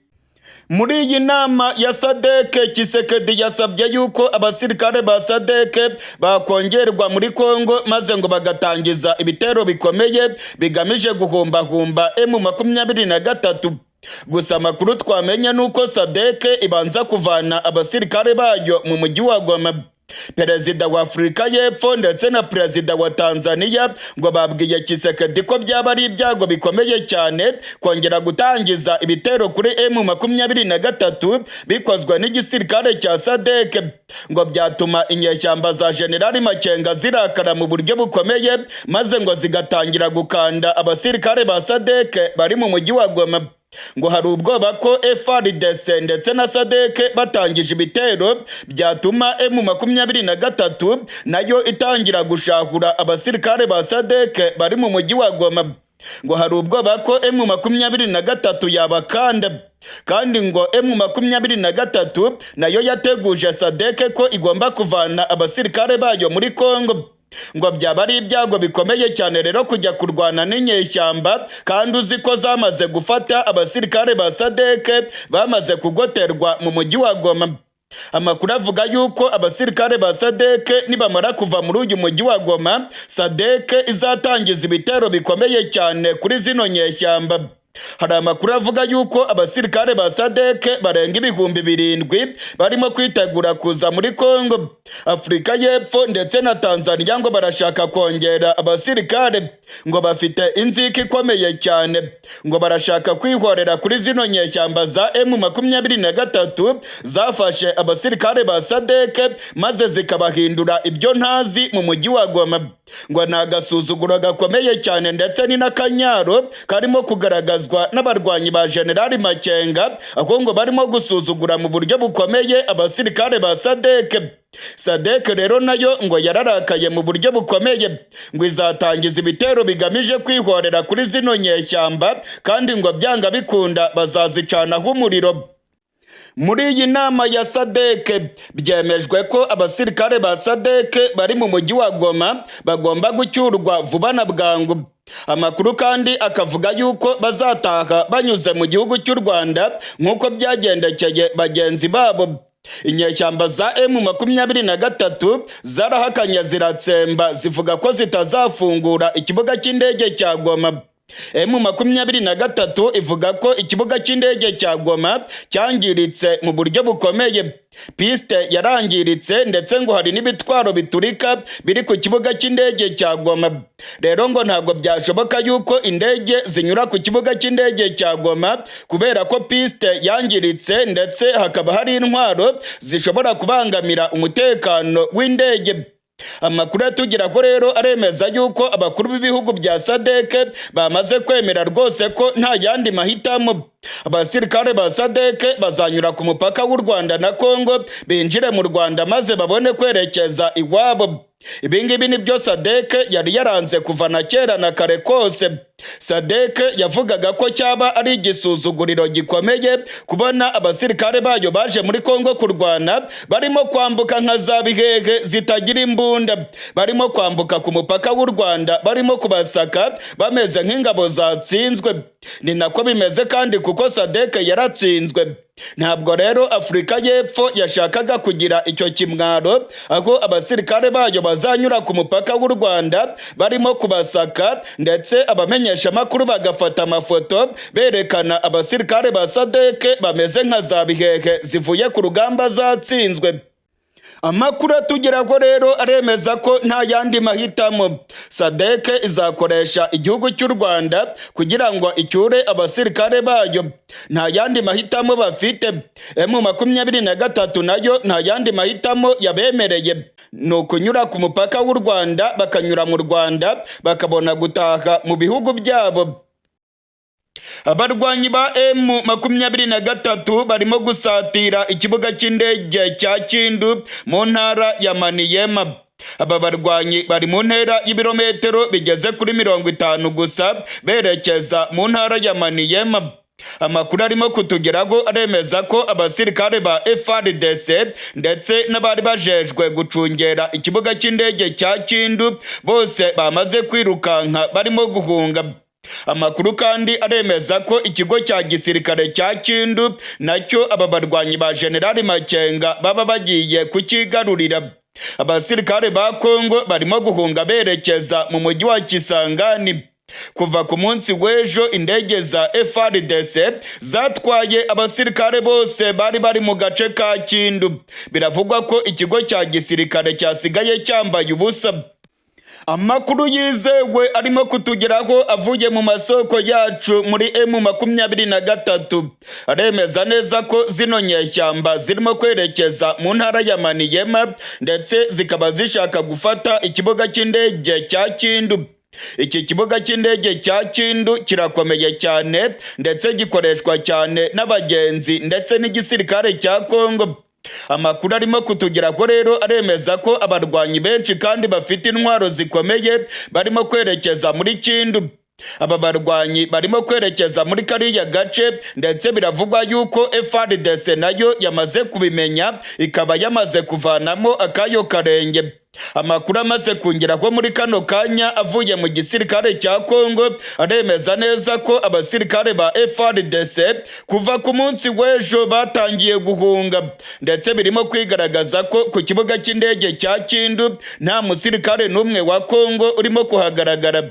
Muri iyi nama ya SADC, Tshisekedi yasabye yuko abasirikare ba SADC bakongerwa muri Kongo maze ngo bagatangiza ibitero bikomeye bigamije guhumbahumba M23. Gusa amakuru twamenye nuko SADC ibanza kuvana abasirikare bayo mu mujyi wa Goma. Perezida wa Afurika y'Epfo ndetse na perezida wa Tanzania ngo babwiye Tshisekedi ko byaba ari ibyago bikomeye cyane kongera gutangiza ibitero kuri M23 bikozwe n'igisirikare cya SADC, ngo byatuma inyeshyamba za General Makenga zirakara mu buryo bukomeye maze ngo zigatangira gukanda abasirikare ba SADC bari mu mujyi wa Goma. Ngo hari ubwoba ko FARDC ndetse na SADC batangije ibitero byatuma M23 nayo itangira gushahura abasirikare ba SADC bari mu mujyi wa Goma. Ngo hari ubwoba ko M23 yabakanda, kandi ngo M23 nayo yateguje SADC ko igomba kuvana abasirikare bayo muri Kongo. Ngo byaba ari ibyago bikomeye cyane rero kujya kurwana n'inyeshyamba kandi uzi ko zamaze gufata abasirikare ba SADC bamaze kugoterwa mu mujyi wa Goma. Amakuru avuga yuko abasirikare ba SADC nibamara kuva muri uyu mujyi wa Goma, SADC izatangiza ibitero bikomeye cyane kuri zino nyeshyamba. Hari amakuru avuga yuko abasirikare ba SADC barenga 7,000 barimo kwitegura kuza muri Kongo. Afurika y'Epfo ndetse na Tanzania ngo barashaka kongera abasirikare, ngo bafite inzika ikomeye cyane, ngo barashaka kwihorera kuri zino nyeshyamba za M23 zafashe abasirikare ba SADC maze zikabahindura ibyo ntazi mu mujyi wa Goma. Ngo nagasuzuguro gakomeye cyane ndetse ni n'akanyaro karimo kugaragazwa n'abarwanyi ba General Makenga, aho ngo barimo gusuzugura mu buryo bukomeye abasirikare ba SADC. SADC rero nayo ngo yararakaye mu buryo bukomeye, ngo izatangiza ibitero bigamije kwihorera kuri zino nyeshyamba kandi ngo byanga bikunda bazazicanaho umuriro. Muri iyi nama ya SADC byemejwe ko abasirikare ba SADC bari mu mujyi wa Goma bagomba gucyurwa vuba na bwangu. Amakuru kandi akavuga yuko bazataha banyuze mu gihugu cy'u Rwanda nk'uko byagendekeye bagenzi babo. Inyeshyamba za M23 zarahakanye ziratsemba zivuga ko zitazafungura ikibuga cy'indege cya Goma. M23 ivuga ko ikibuga cy'indege cya Goma cyangiritse mu buryo bukomeye. Piste yarangiritse ndetse ngo hari n'ibitwaro biturika biri ku kibuga cy'indege cya Goma. Rero ngo ntabwo byashoboka yuko indege zinyura ku kibuga cy'indege cya Goma kubera ko piste yangiritse ndetse hakaba hari intwaro zishobora kubangamira umutekano w'indege. Amakuru atugira ko rero aremeza yuko abakuru b'ibihugu bya SADC bamaze kwemera rwose ko nta yandi mahitamo. Abasirikare ba SADC bazanyura ku mupaka w'u Rwanda na Kongo binjire mu Rwanda maze babone kwerekeza iwabo. Ibingibi nibyo SADC yari yaranze kuva na kera na kare kose. SADC yavugaga ko cyaba ari igisuzuguriro gikomeye kubona abasirikare bayo baje muri Kongo kurwana barimo kwambuka nka za bihehe zitagira imbunda, barimo kwambuka ku mupaka w'u Rwanda, barimo kubasaka bameze nk'ingabo zatsinzwe. Ni nako bimeze kandi kuko SADC yaratsinzwe. Ntabwo rero Afurika y'Epfo yashakaga kugira icyo kimwaro aho abasirikare bayo bazanyura ku mupaka w'u Rwanda barimo kubasaka ndetse abamenyesha makuru bagafata amafoto berekana abasirikare ba SADC bameze nka za bihehe zivuye ku rugamba zatsinzwe. Amakuru atugeraho rero aremeza ko nta yandi mahitamo. SADC izakoresha igihugu cy'u Rwanda kugira ngo icyure abasirikare bayo. Nta yandi mahitamo bafite. M23 nayo nta yandi mahitamo yabemereye. Ni ukunyura ku mupaka w'u Rwanda bakanyura mu Rwanda bakabona gutaha mu bihugu byabo. Abarwanyi ba M23 barimo gusatira ikibuga cy'indege cya Kindu mu ntara ya Maniema. Aba barwanyi bari mu ntera y'ibirometero bigeze kuri 50 gusa berekeza mu ntara ya Maniema. Amakuru arimo kutugeraho aremeza ko abasirikare ba FARDC ndetse n'abari bajejwe gucungera ikibuga cy'indege cya Kindu bose bamaze kwirukanka barimo guhunga. Amakuru kandi aremeza ko ikigo cya gisirikare cya Kindu nacyo aba barwanyi ba General Makenga baba bagiye kukigarurira. Abasirikare ba Kongo barimo guhunga berekeza mu mujyi wa Kisangani. Kuva ku munsi w'ejo indege za FARDC zatwaye abasirikare bose bari mu gace ka Kindu. Biravugwa ko ikigo cya gisirikare cyasigaye cyambaye ubusa. Amakuru yizewe arimo kutugeraho avuye mu masoko yacu muri M23 aremeza neza ko zino nyeshyamba zirimo kwerekeza mu ntara ya Maniema ndetse zikaba zishaka gufata ikibuga cy'indege cya Kindu. Iki kibuga cy'indege cya Kindu kirakomeye cyane ndetse gikoreshwa cyane n'abagenzi ndetse n'igisirikare cya Kongo. Amakuru arimo kutugeraho rero aremeza ko abarwanyi benshi kandi bafite intwaro zikomeye barimo kwerekeza muri Kindu. Aba barwanyi barimo kwerekeza muri kariya gace ndetse biravugwa yuko FARDC nayo yamaze kubimenya ikaba yamaze kuvanamo akayo karenge. Amakuru amaze kungeraho muri kano kanya avuye mu gisirikare cya Kongo aremeza neza ko abasirikare ba FARDC kuva ku munsi w'ejo batangiye guhunga ndetse birimo kwigaragaza ko ku kibuga cy'indege cya Kindu nta musirikare n'umwe wa Kongo urimo kuhagaragara.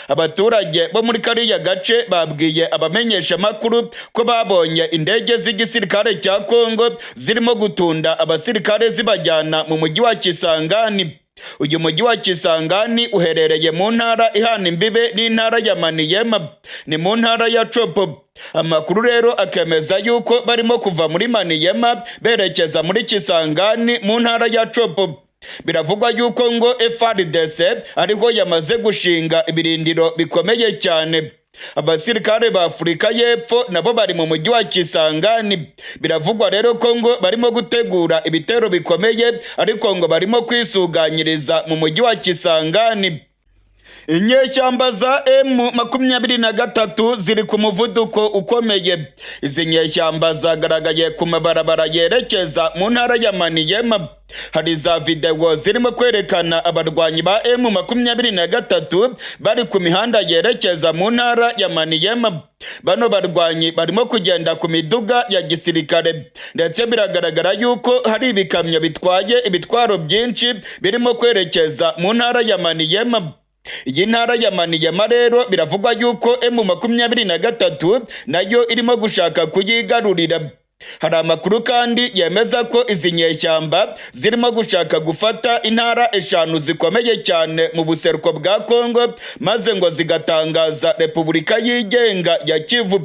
Abaturage bo muri kariya gace babwiye abamenyesha makuru ko babonye indege z'igisirikare cya Kongo zirimo gutunda abasirikare zibajyana mu mujyi wa Kisangani. Uyu mujyi wa Kisangani uherereye mu ntara ihana imbibe n'intara ya Maniema, ni mu ntara ya Chopo. Amakuru rero akemeza yuko barimo kuva muri Maniema berekeza muri Kisangani mu ntara ya Chopo. Biravugwa yuko ngo FARDC ariho yamaze gushinga ibirindiro bikomeye cyane. Abasirikare ba Afurika y'Epfo nabo bari mu mujyi wa Kisangani. Biravugwa rero ko ngo barimo gutegura ibitero bikomeye ariko ngo barimo kwisuganyiriza mu mujyi wa Kisangani. Inyeshyamba za M23 ziri ku muvuduko ukomeye. Izi nyeshyamba zagaragaye ku mabarabara yerekeza mu ntara ya Maniema. Hari za video zirimo kwerekana abarwanyi ba M23 bari ku mihanda yerekeza mu ntara ya Maniema. Bano barwanyi barimo kugenda ku miduga ya gisirikare ndetse biragaragara yuko hari ibikamyo bitwaye ibitwaro byinshi birimo kwerekeza mu ntara ya Maniema. iyi ntara ya Maniema rero biravugwa yuko M23 nayo irimo gushaka kuyigarurira. Hari amakuru kandi yemeza ko izi nyeshyamba zirimo gushaka gufata intara eshanu zikomeye cyane mu buseruko bwa Kongo maze ngo zigatangaza Repubulika yigenga ya Kivu.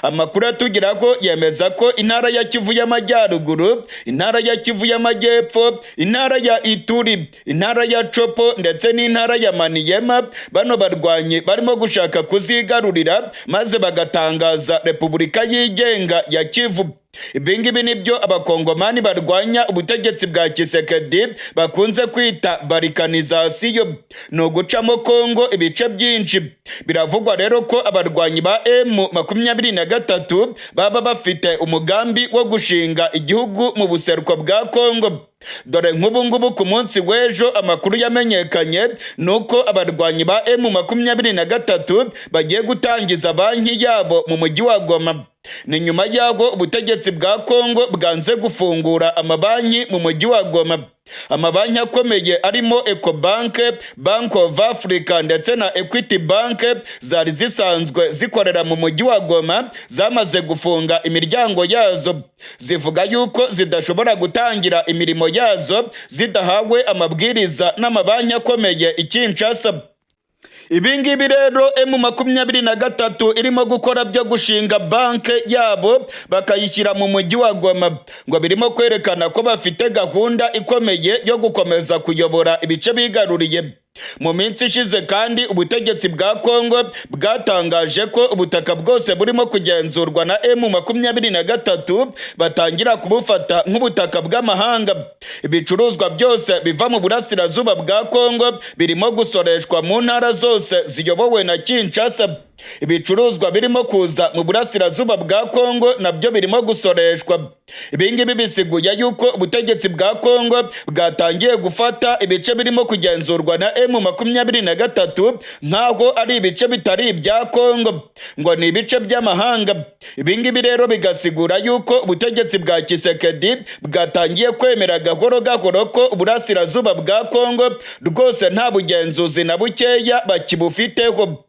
Amakuru atugira ko yemeza ko intara ya Kivu y'Amajyaruguru, intara ya Kivu y'Amajyepfo, intara ya Ituri, intara ya Chopo ndetse n'intara ya Maniema bano barwanyi barimo gushaka kuzigarurira maze bagatangaza Repubulika yigenga ya Kivu. Ibingibi nibyo abakongomani barwanya ubutegetsi bwa Tshisekedi bakunze kwita barikanizasiyo, ni ugucamo Kongo ibice byinshi. Biravugwa rero ko abarwanyi ba M23 baba bafite umugambi wo gushinga igihugu mu buseruko bwa Kongo. Dore nk'ubu ngubu ku munsi w'ejo amakuru yamenyekanye nuko abarwanyi ba M23 bagiye gutangiza banki yabo mu mujyi wa Goma. Ni nyuma yaho ubutegetsi bwa Kongo bwanze gufungura amabanki mu mujyi wa Goma. Amabanki akomeye arimo Ecobank, Bank of Africa ndetse na Equity Bank zari zisanzwe zikorera mu mujyi wa Goma zamaze gufunga imiryango yazo. Zivuga yuko zidashobora gutangira imirimo yazo zidahawe amabwiriza n'amabanki akomeye i Kinshasa. Ibingibi rero M23 irimo gukora byo gushinga banke yabo bakayishyira mu mujyi wa Goma ngo birimo kwerekana ko bafite gahunda ikomeye yo gukomeza kuyobora ibice bigaruriye. Mu minsi ishize kandi ubutegetsi bwa Kongo bwatangaje ko ubutaka bwose burimo kugenzurwa na M23 batangira kubufata nk'ubutaka bw'amahanga. Ibicuruzwa byose biva mu burasirazuba bwa Kongo birimo gusoreshwa mu ntara zose ziyobowe na Kinshasa. Ibicuruzwa birimo kuza mu burasirazuba bwa Kongo nabyo birimo gusoreshwa. Ibingibi bisiguye yuko ubutegetsi bwa Kongo bwatangiye gufata ibice birimo kugenzurwa na M23 nkaho ari ibice bitari ibya Kongo, ngo ni ibice by'amahanga. Ibingibi rero bigasigura yuko ubutegetsi bwa Tshisekedi bwatangiye kwemera gahoro gahoro ko uburasirazuba bwa Kongo rwose nta bugenzuzi na bukeya bakibufiteho.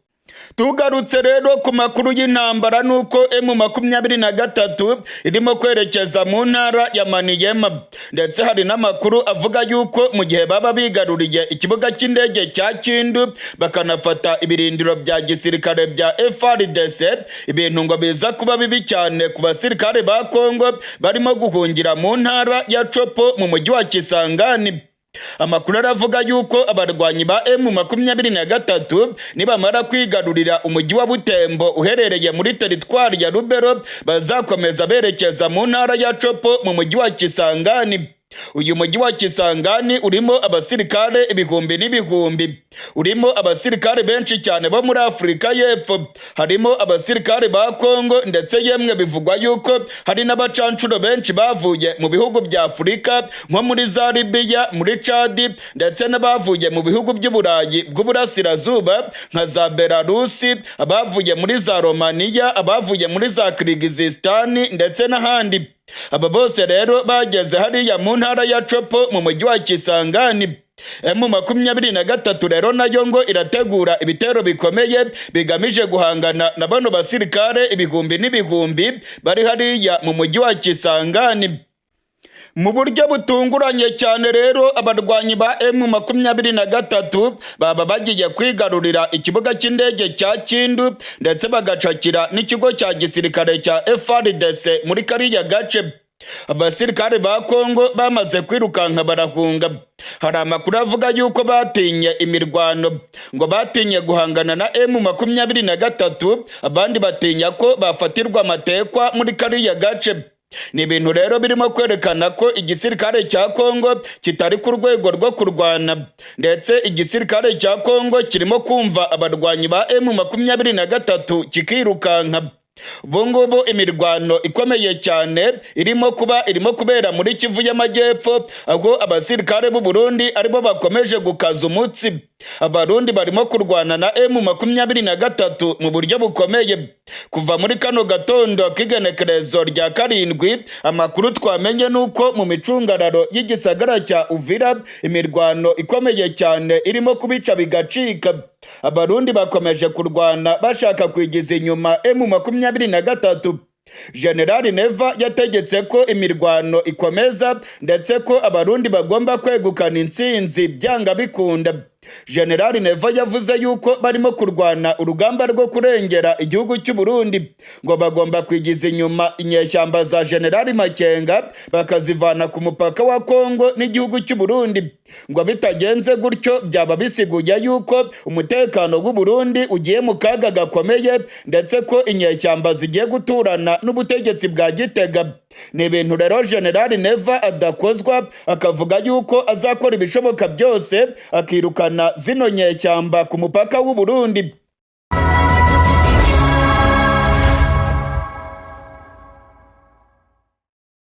Tugarutse rero ku makuru y'intambara nuko M23 irimo kwerekeza mu ntara ya Maniema, ndetse hari n'amakuru avuga yuko mu gihe baba bigaruriye ikibuga cy'indege cya Kindu bakanafata ibirindiro bya gisirikare bya FARDC, ibintu ngo biza kuba bibi cyane ku basirikare ba Kongo barimo guhungira mu ntara ya Chopo mu mujyi wa Kisangani. Amakuru aravuga yuko abarwanyi ba M23 nibamara kwigarurira umujyi wa Butembo uherereye muri teritwari ya Lubero bazakomeza berekeza mu ntara ya Chopo mu mujyi wa Kisangani. Uyu mujyi wa Kisangani urimo abasirikare ibihumbi n'ibihumbi, urimo abasirikare benshi cyane bo muri Afurika y'Epfo, harimo abasirikare ba Kongo ndetse yemwe bivugwa yuko hari n'abacancuro benshi bavuye mu bihugu bya Afurika nko muri za Libya, muri Chad ndetse n'abavuye mu bihugu by'Uburayi bw'Uburasirazuba nka za Belarusi, abavuye muri za Romania, abavuye muri za Kyrgyzstan ndetse n'ahandi. Aba bose rero bageze hariya mu ntara ya Chopo mu mujyi wa Kisangani. M23 rero nayo ngo irategura ibitero bikomeye bigamije guhangana na bano basirikare ibihumbi n'ibihumbi bari hariya mu mujyi wa Kisangani. Mu buryo butunguranye cyane rero abarwanyi ba M23 baba bagiye kwigarurira ikibuga cy'indege cya Kindu ndetse bagacakira n'ikigo cya gisirikare cya FARDC muri kariya gace. Abasirikare ba Kongo bamaze kwirukanka barahunga. Hari amakuru avuga yuko batinye imirwano, ngo batinye guhangana na M23, abandi batinya ko bafatirwa amatekwa muri kariya gace. Ni ibintu rero birimo kwerekana ko igisirikare cya Kongo kitari ku rwego rwo kurwana, ndetse igisirikare cya Kongo kirimo kumva abarwanyi ba M23 kikirukanka. Ubungubu imirwano ikomeye cyane irimo kubera muri Kivu y'Amajyepfo, aho abasirikare b'u Burundi aribo bakomeje gukaza umutsi. abarundi barimo kurwana na M23 mu buryo bukomeye. Kuva muri kano gatondo k'igenekerezo rya karindwi, amakuru twamenye nuko mu micungararo y'igisagara cya Uvira imirwano ikomeye cyane irimo kubica bigacika. Abarundi bakomeje kurwana bashaka kwigiza inyuma M23. General Neva yategetse ko imirwano ikomeza ndetse ko abarundi bagomba kwegukana intsinzi byanga bikunda. General Neva yavuze yuko barimo kurwana urugamba rwo kurengera igihugu cy'u Burundi, ngo bagomba kwigiza inyuma inyeshyamba za General Makenga bakazivana ku mupaka wa Kongo n'igihugu cy'u Burundi, ngo bitagenze gutyo byaba bisiguye yuko umutekano w'u Burundi ugiye mu kaga gakomeye ndetse ko inyeshyamba zigiye guturana n'ubutegetsi bwa Gitega. Ni ibintu rero General Neva adakozwa, akavuga yuko azakora ibishoboka byose akirukana zino nyeshyamba ku mupaka w'u Burundi.